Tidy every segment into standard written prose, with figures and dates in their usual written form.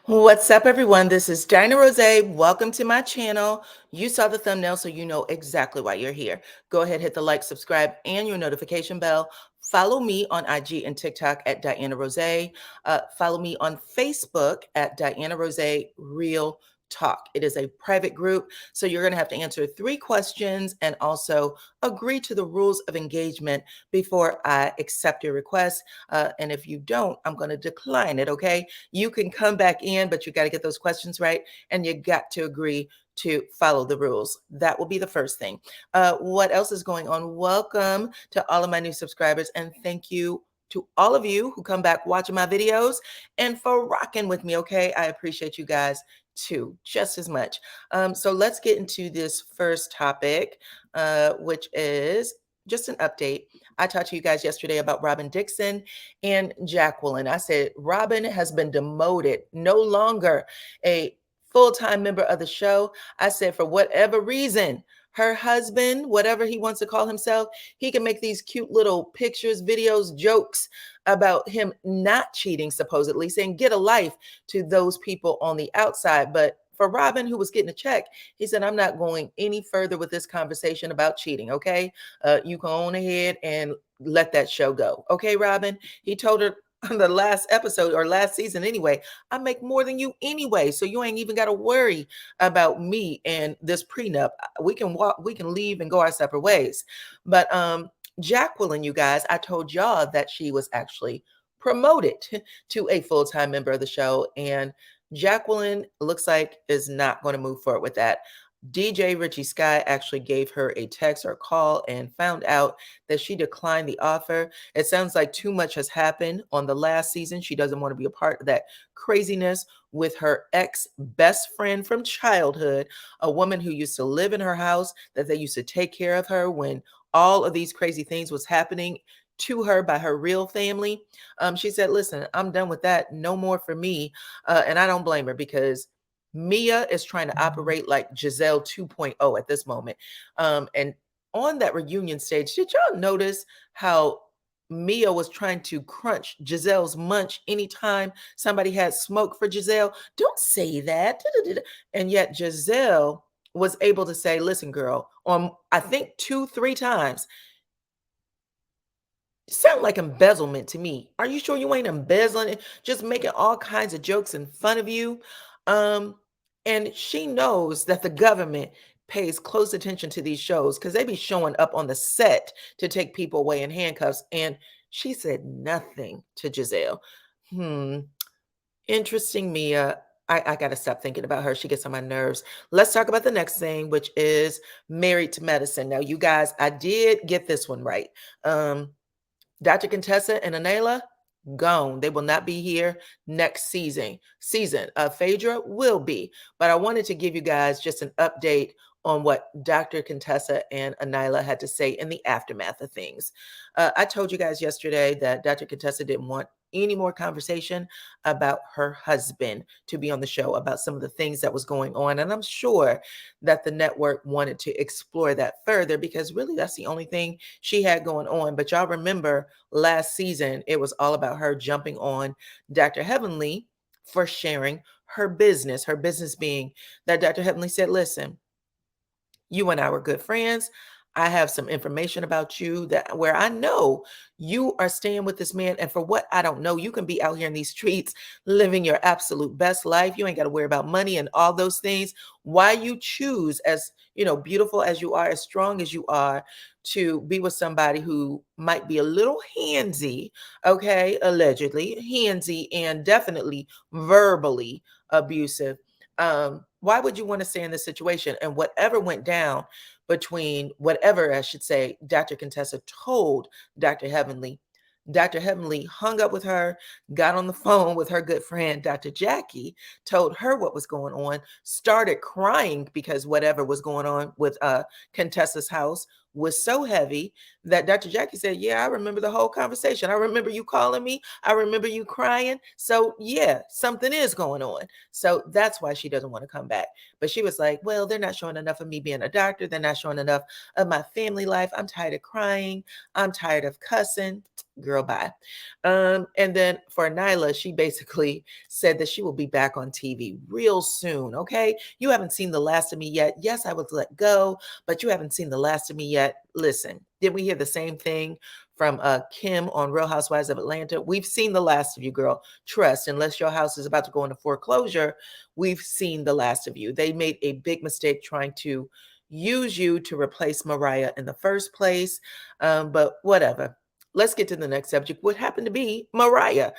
What's up, everyone? This is DyanaRozay. Welcome to my channel. You saw the thumbnail, so you know exactly why you're here. Go ahead, hit the like, subscribe, and your notification bell. Follow me on IG and TikTok at DyanaRozay. Follow me on Facebook at DyanaRozay Real Talk. It is a private group, so you're going to have to answer 3 questions and also agree to the rules of engagement before I accept your request. And if you don't, I'm going to decline it, okay? You can come back in, but you got to get those questions right, and you got to agree to follow the rules. That will be the first thing. What else is going on? Welcome to all of my new subscribers, and thank you to all of you who come back watching my videos and for rocking with me, okay? I appreciate you guys too, just as much. So let's get into this first topic, which is just an update. I talked to you guys yesterday about Robyn Dixon and Jacqueline. I said Robyn has been demoted, no longer a full-time member of the show. I said for whatever reason, her husband, whatever he wants to call himself, he can make these cute little pictures, videos, jokes about him not cheating, supposedly, saying get a life to those people on the outside. But for Robyn, who was getting a check, he said, I'm not going any further with this conversation about cheating, okay? You go on ahead and let that show go. Okay, Robyn? He told her on the last episode or last season anyway, I make more than you anyway, so you ain't even got to worry about me and this prenup. We can walk, we can leave and go our separate ways. But Jacqueline, you guys, I told y'all that she was actually promoted to a full-time member of the show, and Jacqueline looks like is not going to move forward with that. DJ Richie Sky actually gave her a text or call and found out that she declined the offer. It sounds like too much has happened on the last season. She doesn't want to be a part of that craziness with her ex-best friend from childhood, a woman who used to live in her house, that they used to take care of her when all of these crazy things was happening to her by her real family. She said, listen, I'm done with that. No more for me. And I don't blame her, because Mia is trying to operate like Giselle 2.0 at this moment. And on that reunion stage, did y'all notice how Mia was trying to crunch Giselle's munch anytime somebody had smoke for Giselle? Don't say that. And yet Giselle was able to say, listen, girl, on I think 2-3 times, sound like embezzlement to me. Are you sure you ain't embezzling it? Just making all kinds of jokes in fun of you. Um, and she knows that the government pays close attention to these shows because they be showing up on the set to take people away in handcuffs. And she said nothing to Giselle. Interesting, Mia. I got to stop thinking about her. She gets on my nerves. Let's talk about the next thing, which is Married to Medicine. Now, you guys, I did get this one right. Dr. Contessa and Anela, gone. They will not be here next season. Phaedra will be. But I wanted to give you guys just an update on what Dr. Contessa and Anila had to say in the aftermath of things. I told you guys yesterday that Dr. Contessa didn't want any more conversation about her husband to be on the show, about some of the things that was going on. And I'm sure that the network wanted to explore that further, because really that's the only thing she had going on. But y'all remember last season, it was all about her jumping on Dr. Heavenly for sharing her business being that Dr. Heavenly said, listen, you and I were good friends. I have some information about you that where I know you are staying with this man. And for what I don't know, you can be out here in these streets living your absolute best life. You ain't got to worry about money and all those things. Why you choose, as you know, beautiful as you are, as strong as you are, to be with somebody who might be a little handsy, okay, allegedly handsy, and definitely verbally abusive. Why would you want to stay in this situation? And whatever went down between, whatever I should say, Dr. Contessa told Dr. Heavenly, Dr. Heavenly hung up with her, got on the phone with her good friend, Dr. Jackie, told her what was going on, started crying because whatever was going on with Contessa's house was so heavy that Dr. Jackie said, yeah, I remember the whole conversation. I remember you calling me. I remember you crying. So yeah, something is going on. So that's why she doesn't want to come back. But she was like, well, they're not showing enough of me being a doctor. They're not showing enough of my family life. I'm tired of crying. I'm tired of cussing. girl, bye. And then for Nyla, she basically said that she will be back on TV real soon. Okay. You haven't seen the last of me yet. Yes, I was let go, but you haven't seen the last of me yet. Listen, did we hear the same thing from Kim on Real Housewives of Atlanta? We've seen the last of you, girl. Trust, unless your house is about to go into foreclosure, we've seen the last of you. They made a big mistake trying to use you to replace Mariah in the first place. But whatever. Let's get to the next subject. What happened to be Mariah,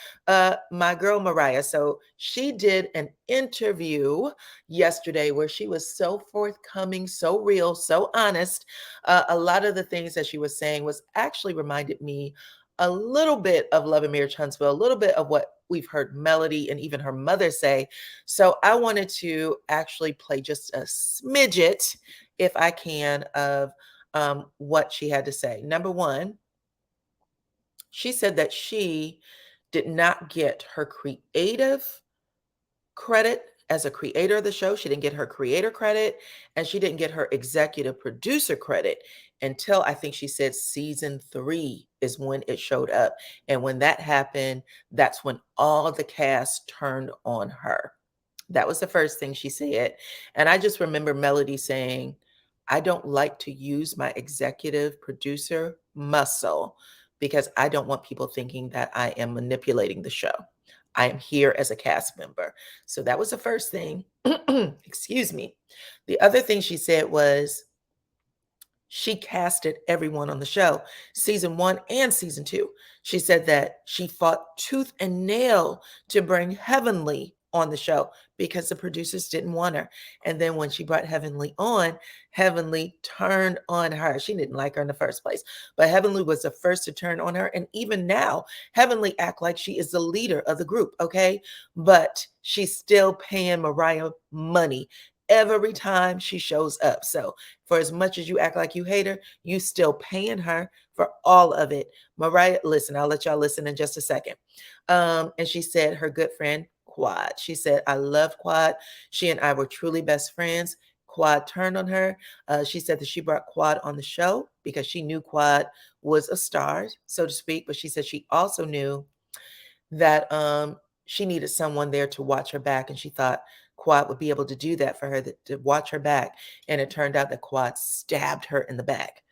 my girl Mariah. So she did an interview yesterday where she was so forthcoming, so real, so honest. A lot of the things that she was saying was actually reminded me a little bit of Love and Marriage Huntsville, a little bit of what we've heard Melody and even her mother say. So I wanted to actually play just a smidget, if I can, of what she had to say. Number one, she said that she did not get her creative credit as a creator of the show. She didn't get her creator credit, and she didn't get her executive producer credit until, I think she said, season 3 is when it showed up. And when that happened, that's when all the cast turned on her. That was the first thing she said. And I just remember Melody saying, I don't like to use my executive producer muscle because I don't want people thinking that I am manipulating the show. I am here as a cast member. So that was the first thing. Excuse me. The other thing she said was, she casted everyone on the show, season 1 and season 2. She said that she fought tooth and nail to bring Heavenly on the show because the producers didn't want her. And then when she brought Heavenly on, Heavenly turned on her. She didn't like her in the first place, but Heavenly was the first to turn on her. And even now, Heavenly act like she is the leader of the group, okay? But she's still paying Mariah money every time she shows up. So for as much as you act like you hate her, you still paying her for all of it. Mariah, listen, I'll let y'all listen in just a second. And she said her good friend, Quad. She said, I love Quad. She and I were truly best friends. Quad turned on her. She said that she brought Quad on the show because she knew Quad was a star, so to speak. But she said she also knew that she needed someone there to watch her back. And she thought Quad would be able to do that for her, to watch her back. And it turned out that Quad stabbed her in the back.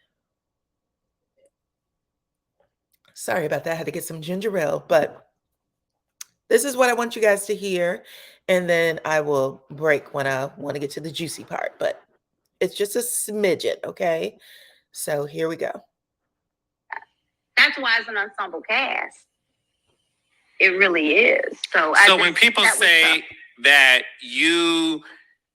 Sorry about that. I had to get some ginger ale, but this is what I want you guys to hear. And then I will break when I want to get to the juicy part, but it's just a smidget, okay? So here we go. That's why it's an ensemble cast. It really is. So when people say that you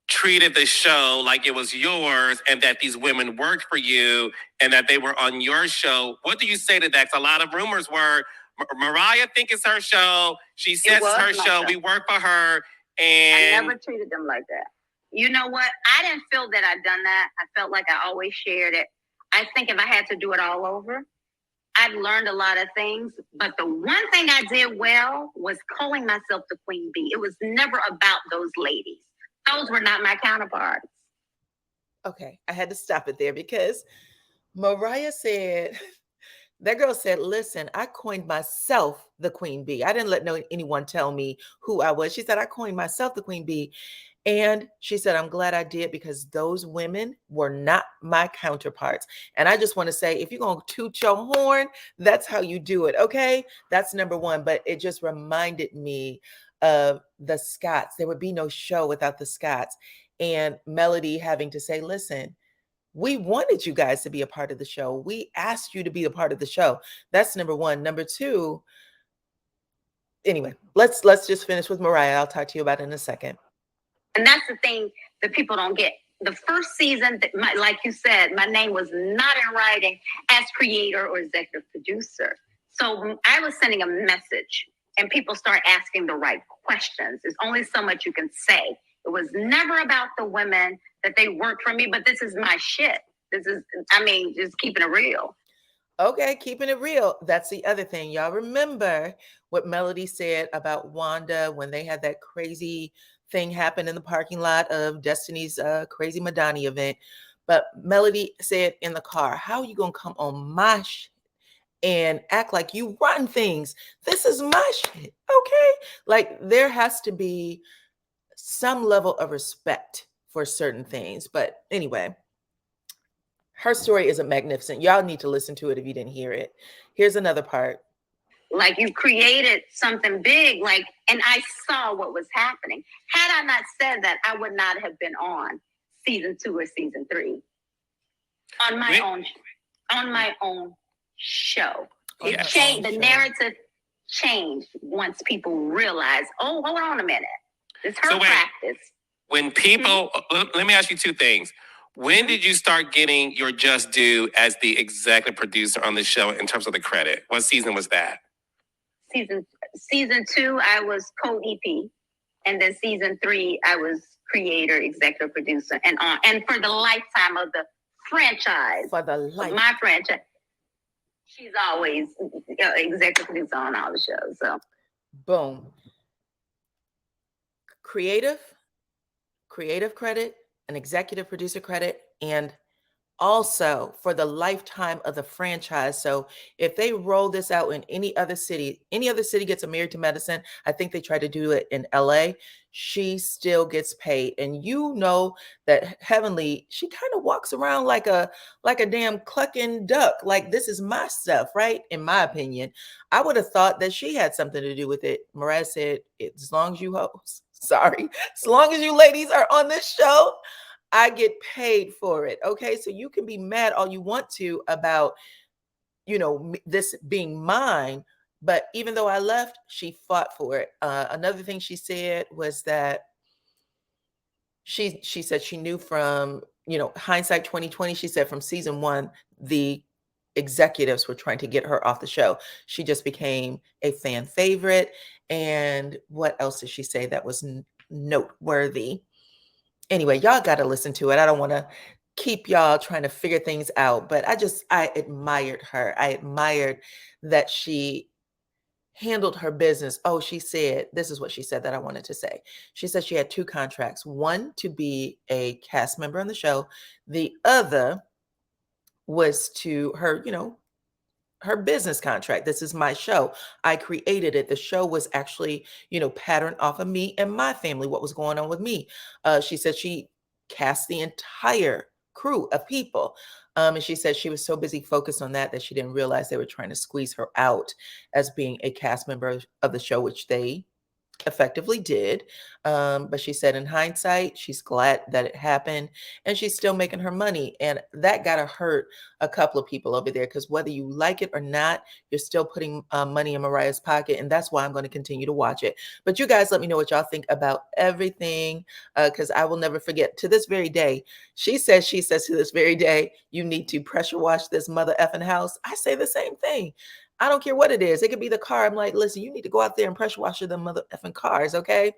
treated the show like it was yours and that these women worked for you and that they were on your show, what do you say to that? 'Cause a lot of rumors were Mariah think it's her show. She says it's her show. We work for her. And I never treated them like that. You know what? I didn't feel that I'd done that. I felt like I always shared it. I think if I had to do it all over, I'd learned a lot of things. But the one thing I did well was calling myself the Queen Bee. It was never about those ladies. Those were not my counterparts. Okay, I had to stop it there because Mariah said, that girl said, listen, I coined myself the Queen Bee. I didn't let anyone tell me who I was. She said, I coined myself the Queen Bee. And she said, I'm glad I did because those women were not my counterparts. And I just want to say, if you're going to toot your horn, that's how you do it. Okay. That's number one. But it just reminded me of the Scotts. There would be no show without the Scotts. And Melody having to say, listen, we wanted you guys to be a part of the show. We asked you to be a part of the show. That's number one. Number two, anyway, let's just finish with Mariah. I'll talk to you about it in a second. And that's the thing that people don't get. The first season, like you said, my name was not in writing as creator or executive producer. So I was sending a message and people start asking the right questions. There's only so much you can say. It was never about the women that they worked for me, but this is my shit. This is, just keeping it real. Okay, keeping it real. That's the other thing. Y'all remember what Melody said about Wanda when they had that crazy thing happen in the parking lot of Destiny's crazy Madonna event. But Melody said in the car, how are you going to come on my shit and act like you run things. This is my shit, okay? Like there has to be some level of respect for certain things. But anyway, her story isn't magnificent. Y'all need to listen to it if you didn't hear it. Here's another part. Like you created something big, like, and I saw what was happening. Had I not said that, I would not have been on season 2 or season 3 on my own show. It changed. The narrative changed once people realized, oh, hold on a minute, it's her practice. When people, let me ask you 2 things. When did you start getting your just due as the executive producer on the show in terms of the credit? What season was that? Season 2, I was co-EP, and then season 3, I was creator, executive producer, and for the lifetime of the franchise. For the life, my franchise, she's always executive producer on all the shows. So, boom, creative credit, an executive producer credit, and also for the lifetime of the franchise. So if they roll this out in any other city gets a Married to Medicine, I think they try to do it in LA, she still gets paid. And you know that Heavenly, she kind of walks around like a damn clucking duck. Like, this is my stuff, right? In my opinion, I would have thought that she had something to do with it. Mariah said, as long as you hoes, sorry, as long as you ladies are on this show, I get paid for it. Okay. So you can be mad all you want to about, this being mine. But even though I left, she fought for it. Another thing she said was that she said she knew from, hindsight 2020, she said from season 1, the executives were trying to get her off the show. She just became a fan favorite. And what else did she say that was noteworthy? Anyway, y'all got to listen to it. I don't want to keep y'all trying to figure things out, but I admired her. I admired that she handled her business. Oh, she said, this is what she said that I wanted to say. She said she had 2 contracts, one to be a cast member on the show. The other was to her, her business contract. This is my show. I created it. The show was actually, patterned off of me and my family, what was going on with me. She said she cast the entire crew of people. And she said she was so busy focused on that she didn't realize they were trying to squeeze her out as being a cast member of the show, which they effectively did. But she said in hindsight, she's glad that it happened and she's still making her money. And that got to hurt a couple of people over there, because whether you like it or not, you're still putting money in Mariah's pocket. And that's why I'm going to continue to watch it. But you guys let me know what y'all think about everything, because I will never forget. To this very day, she says to this very day, you need to pressure wash this mother effing house. I say the same thing. I don't care what it is. It could be the car. I'm like, listen, you need to go out there and pressure wash them mother effing cars, okay?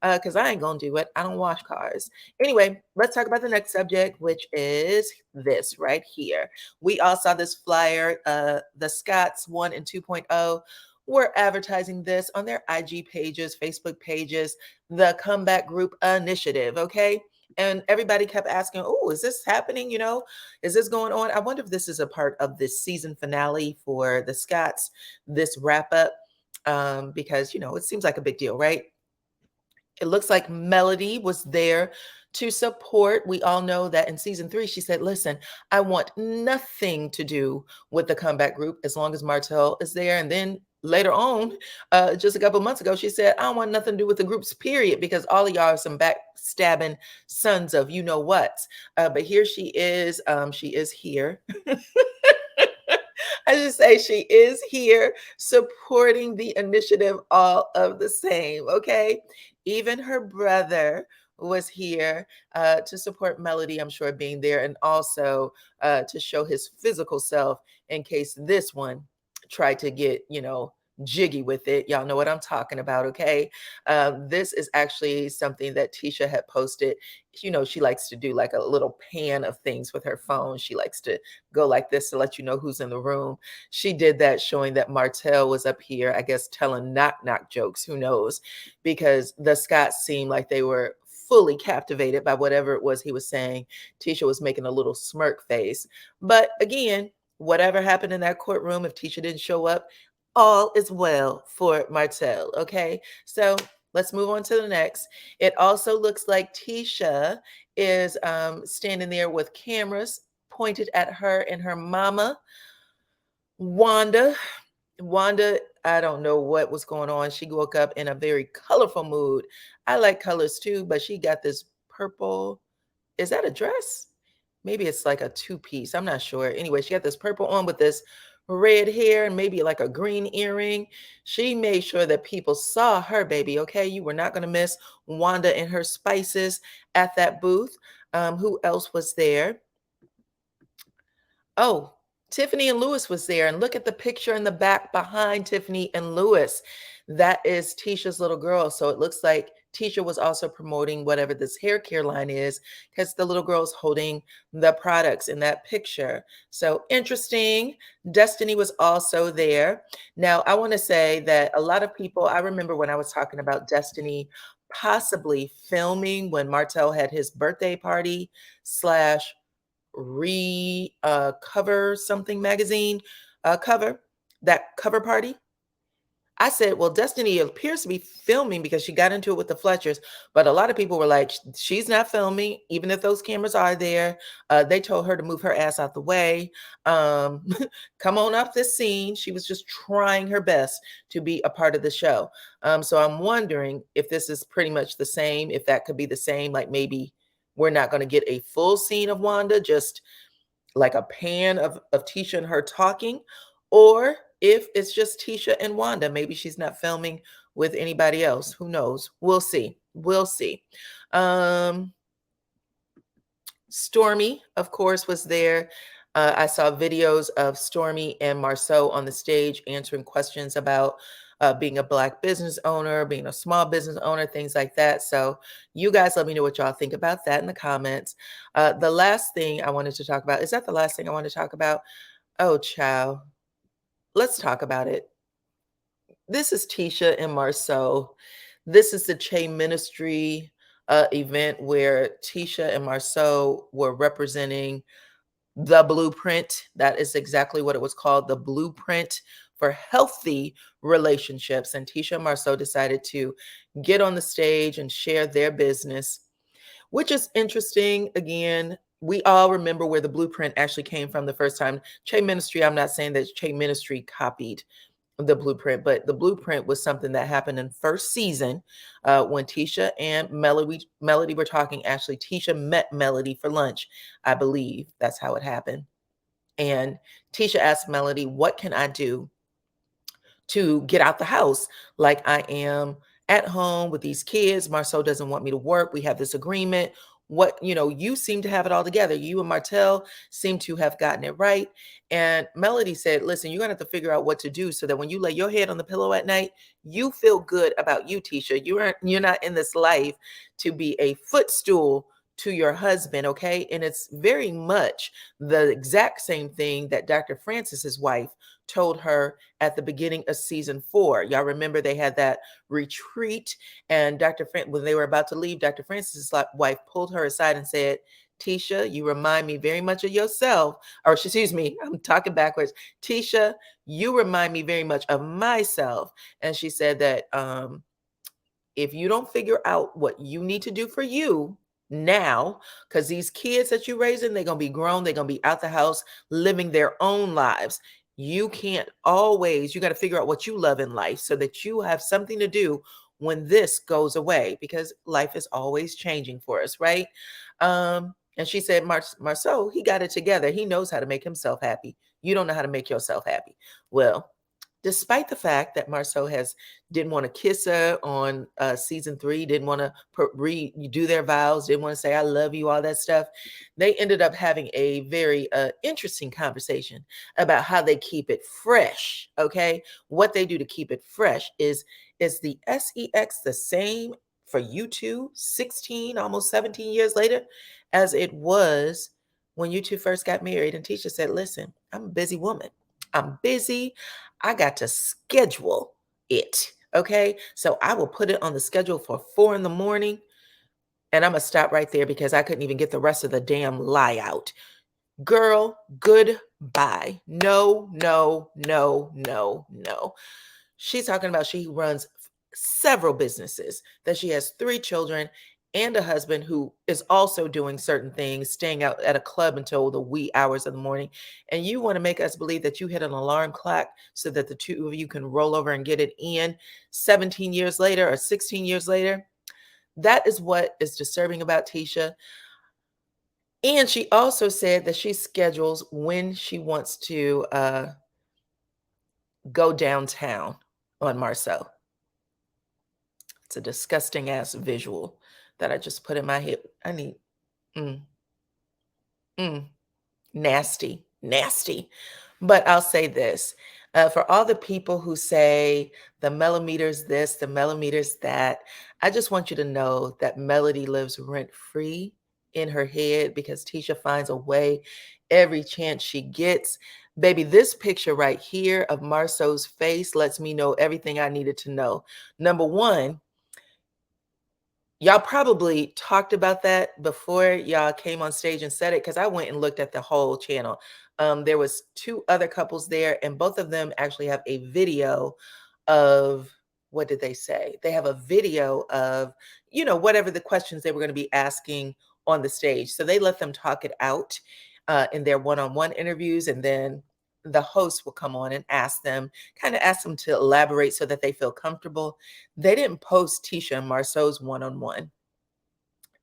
Because I ain't going to do it. I don't wash cars. Anyway, let's talk about the next subject, which is this right here. We all saw this flyer. The Scots 1 and 2.0 were advertising this on their IG pages, Facebook pages, the Comeback Group Initiative, okay? And everybody kept asking, oh, is this happening? Is this going on? I wonder if this is a part of this season finale for the Scots, this wrap up, because, it seems like a big deal, right? It looks like Melody was there to support. We all know that in season 3, she said, listen, I want nothing to do with the Comeback Group as long as Martell is there. And then later on, just a couple of months ago, she said, I don't want nothing to do with the groups, period, because all of y'all are some backstabbing sons of you know what. But here she is. She is here. I just say she is here supporting the initiative all of the same, okay? Even her brother was here to support Melody, I'm sure, being there, and also to show his physical self in case this one tried to get, jiggy with it. Y'all know what I'm talking about, okay? This is actually something that Tisha had posted. She likes to do like a little pan of things with her phone. She likes to go like this to let you know who's in the room. She did that, showing that Martell was up here, I guess, telling knock jokes, who knows, because the Scots seemed like they were fully captivated by whatever it was he was saying. Tisha was making a little smirk face. But again, whatever happened in that courtroom, if Tisha didn't show up, all is well for Martell. Okay. So let's move on to the next. It also looks like Tisha is standing there with cameras pointed at her and her mama, Wanda. Wanda, I don't know what was going on. She woke up in a very colorful mood. I like colors too, but she got this purple. Is that a dress? Maybe it's like a two-piece. I'm not sure. Anyway, she had this purple on with this red hair and maybe like a green earring. She made sure that people saw her, baby. Okay. You were not going to miss Wanda and her spices at that booth. Who else was there? Oh, Tiffany and Lewis was there. And look at the picture in the back behind Tiffany and Lewis. That is Tisha's little girl. So it looks like Tisha was also promoting whatever this hair care line is because the little girl's holding the products in that picture. So interesting. Destiny was also there. Now, I want to say that a lot of people, I remember when I was talking about Destiny possibly filming when Martell had his birthday party slash cover something magazine cover, that cover party. I said, well, Destiny appears to be filming because she got into it with the Fletchers, but a lot of people were like, she's not filming, even if those cameras are there. They told her to move her ass out the way. Um, come on up this scene. She was just trying her best to be a part of the show. So I'm wondering if this is pretty much the same, if that could be the same, like maybe we're not going to get a full scene of Wanda, just like a pan of Tisha and her talking, or if it's just Tisha and Wanda. Maybe she's not filming with anybody else. Who knows? We'll see. We'll see. Stormy, of course, was there. I saw videos of Stormy and Marceau on the stage answering questions about being a Black business owner, being a small business owner, things like that. So you guys let me know what y'all think about that in the comments. The last thing I wanted to talk about, is that the last thing I want to talk about? Oh, child. Let's talk about it. This is Tisha and Marceau. This is the Che Ministry event where Tisha and Marceau were representing the blueprint. That is exactly what it was called, the blueprint for healthy relationships. And Tisha and Marceau decided to get on the stage and share their business, which is interesting. Again, we all remember where the blueprint actually came from the first time. Che Ministry, I'm not saying that Che Ministry copied the blueprint, but the blueprint was something that happened in first season when Tisha and Melody were talking. Actually, Tisha met Melody for lunch, I believe. That's how it happened. And Tisha asked Melody, what can I do to get out the house? Like, I am at home with these kids. Marceau doesn't want me to work. We have this agreement. What, you seem to have it all together. You and Martell seem to have gotten it right. And Melody said, listen, you're going to have to figure out what to do so that when you lay your head on the pillow at night, you feel good about you, Tisha. You're not in this life to be a footstool to your husband, okay? And it's very much the exact same thing that Dr. Francis's wife told her at the beginning of season 4. Y'all remember they had that retreat, and when they were about to leave, Dr. Francis's wife pulled her aside and said, Tisha, you remind me very much of yourself. Or excuse me, I'm talking backwards. Tisha, you remind me very much of myself. And she said that if you don't figure out what you need to do for you now, because these kids that you're raising, they're going to be grown, they're going to be out the house living their own lives. You can't always, you got to figure out what you love in life so that you have something to do when this goes away, because life is always changing for us, right? And she said, Marceau, he got it together. He knows how to make himself happy. You don't know how to make yourself happy. Well, despite the fact that Marceau didn't want to kiss her on season 3, didn't want to redo their vows, didn't want to say, I love you, all that stuff, they ended up having a very interesting conversation about how they keep it fresh, okay? What they do to keep it fresh is the sex the same for you two 16, almost 17 years later as it was when you two first got married? And Tisha said, listen, I'm a busy woman. I'm busy. I got to schedule it. Okay. So I will put it on the schedule for 4 a.m. And I'm going to stop right there because I couldn't even get the rest of the damn lie out. Girl, goodbye. No, no, no, no, no. She's talking about she runs several businesses, that she has 3 children and a husband who is also doing certain things, staying out at a club until the wee hours of the morning. And you want to make us believe that you hit an alarm clock so that the two of you can roll over and get it in 17 years later or 16 years later. That is what is disturbing about Tisha. And she also said that she schedules when she wants to go downtown on Marceau. It's a disgusting ass visual that I just put in my head. I need, nasty, nasty. But I'll say this, for all the people who say the millimeters this, the millimeters that, I just want you to know that Melody lives rent free in her head because Tisha finds a way every chance she gets. Baby, this picture right here of Marceau's face lets me know everything I needed to know. Number one, y'all probably talked about that before y'all came on stage and said it, because I went and looked at the whole channel. There was 2 other couples there, and both of them actually have a video of, what did they say? They have a video of, whatever the questions they were going to be asking on the stage. So they let them talk it out in their one-on-one interviews, and then the host will come on and ask them to elaborate so that they feel comfortable. They didn't post Tisha and Marceau's one-on-one.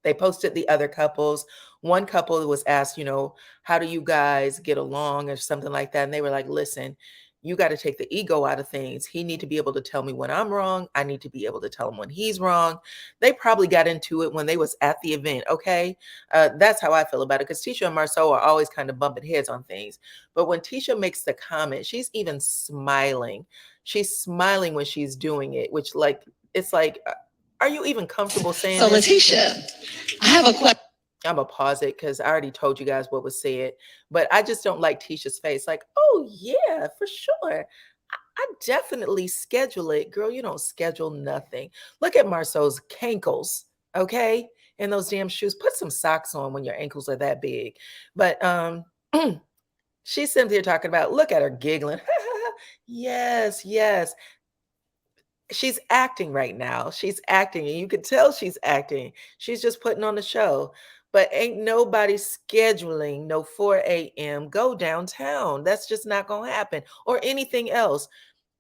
They posted the other couples. One couple was asked, how do you guys get along or something like that? And they were like, listen, you got to take the ego out of things. He need to be able to tell me when I'm wrong. I need to be able to tell him when he's wrong. They probably got into it when they was at the event. Okay. That's how I feel about it. Because Tisha and Marceau are always kind of bumping heads on things. But when Tisha makes the comment, she's even smiling. She's smiling when she's doing it, which it's like, are you even comfortable saying so this? Tisha, I have a question. I'm going to pause it because I already told you guys what was said. But I just don't like Tisha's face. Like, oh, yeah, for sure. I definitely schedule it. Girl, you don't schedule nothing. Look at Marceau's cankles, okay? And those damn shoes. Put some socks on when your ankles are that big. But she's sitting here talking about, look at her giggling. Yes, yes. She's acting right now. She's acting, and you can tell she's acting. She's just putting on the show. But ain't nobody scheduling no 4 a.m. go downtown. That's just not going to happen. Or anything else.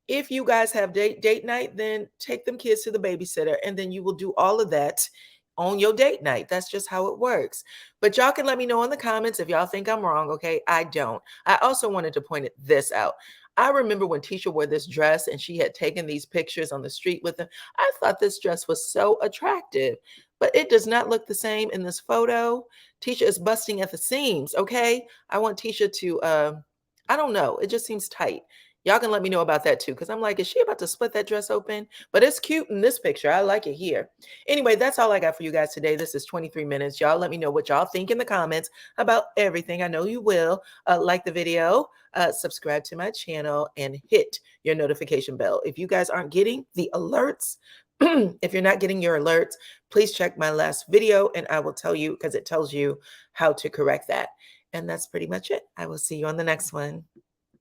If you guys have date night, then take them kids to the babysitter, and then you will do all of that on your date night. That's just how it works. But y'all can let me know in the comments if y'all think I'm wrong, okay? I don't. I also wanted to point this out. I remember when Tisha wore this dress and she had taken these pictures on the street with them. I thought this dress was so attractive, but it does not look the same in this photo. Tisha is busting at the seams, okay? I want Tisha to, I don't know. It just seems tight. Y'all can let me know about that too, because I'm like, is she about to split that dress open? But it's cute in this picture. I like it here. Anyway, that's all I got for you guys today. This is 23 minutes. Y'all let me know what y'all think in the comments about everything. I know you will. Like the video, subscribe to my channel, and hit your notification bell. If you guys aren't getting the alerts, if you're not getting your alerts, please check my last video and I will tell you, because it tells you how to correct that. And that's pretty much it. I will see you on the next one.